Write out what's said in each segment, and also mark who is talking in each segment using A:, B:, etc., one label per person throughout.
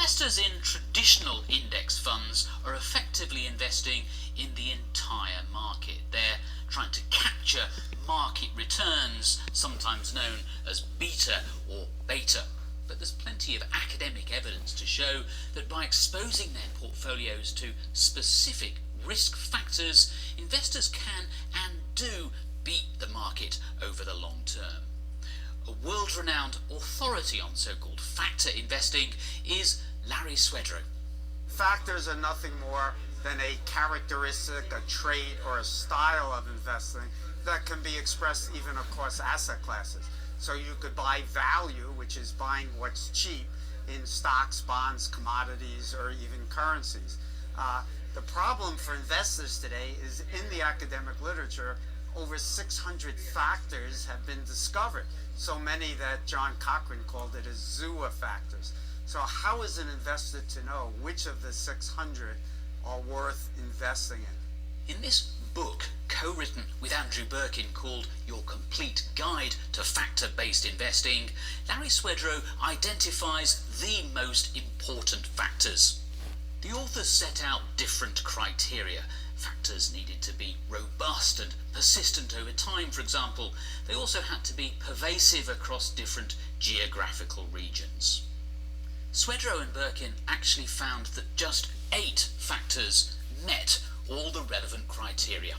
A: Investors in traditional index funds are effectively investing in the entire market. They're trying to capture market returns, sometimes known as beta or beta. But there's plenty of academic evidence to show that by exposing their portfolios to specific risk factors, investors can and do beat the market over the long term. A world-renowned authority on so-called factor investing is Larry Swedroe.
B: Factors are nothing more than a characteristic, a trait, or a style of investing that can be expressed even across asset classes. So you could buy value, which is buying what's cheap, in stocks, bonds, commodities, or even currencies. The problem for investors today is in the academic literature, over 600 factors have been discovered. So many that John Cochrane called it a zoo of factors. So how is an investor to know which of the 600 are worth investing in?
A: In this book, co-written with Andrew Birkin, called Your Complete Guide to Factor-Based Investing, Larry Swedroe identifies the most important factors. The authors set out different criteria. Factors needed to be robust and persistent over time, for example. They also had to be pervasive across different geographical regions. Swedroe and Birkin actually found that just 8 factors met all the relevant criteria.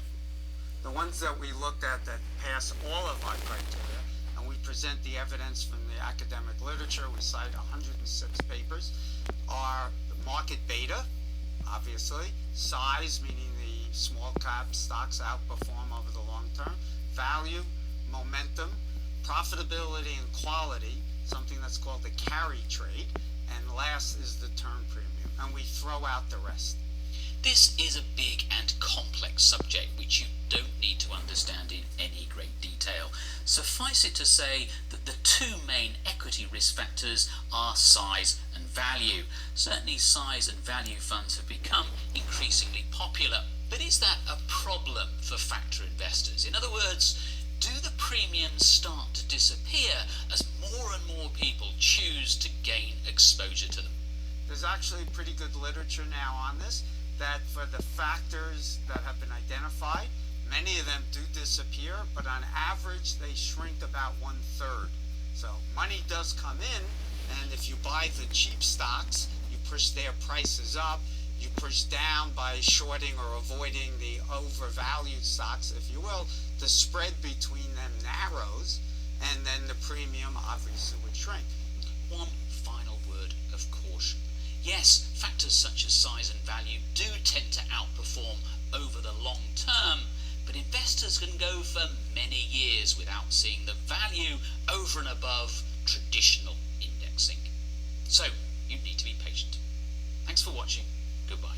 B: The ones that we looked at that pass all of our criteria, and we present the evidence from the academic literature, we cite 106 papers, are market beta, obviously, size, meaning the small cap stocks outperform over the long term, value, momentum, profitability and quality, something that's called the carry trade, and last is the term premium, and we throw out the rest.
A: This is a big and complex subject which you don't need to understand in any great detail. Suffice it to say that the 2 main equity risk factors are size and value. Certainly size and value funds have become increasingly popular, but is that a problem for factor investors? In other words, do the premiums start to disappear as more and more people choose to gain exposure to them?
B: There's actually pretty good literature now on this, that for the factors that have been identified, many of them do disappear, but on average they shrink about 1/3. So money does come in, and if you buy the cheap stocks, you push their prices up. You push down by shorting or avoiding the overvalued stocks, if you will. The spread between them narrows, and then the premium obviously would shrink.
A: One final word of caution. Yes, factors such as size and value do tend to outperform over the long term, but investors can go for many years without seeing the value over and above traditional indexing. So, you need to be patient. Thanks for watching. Goodbye.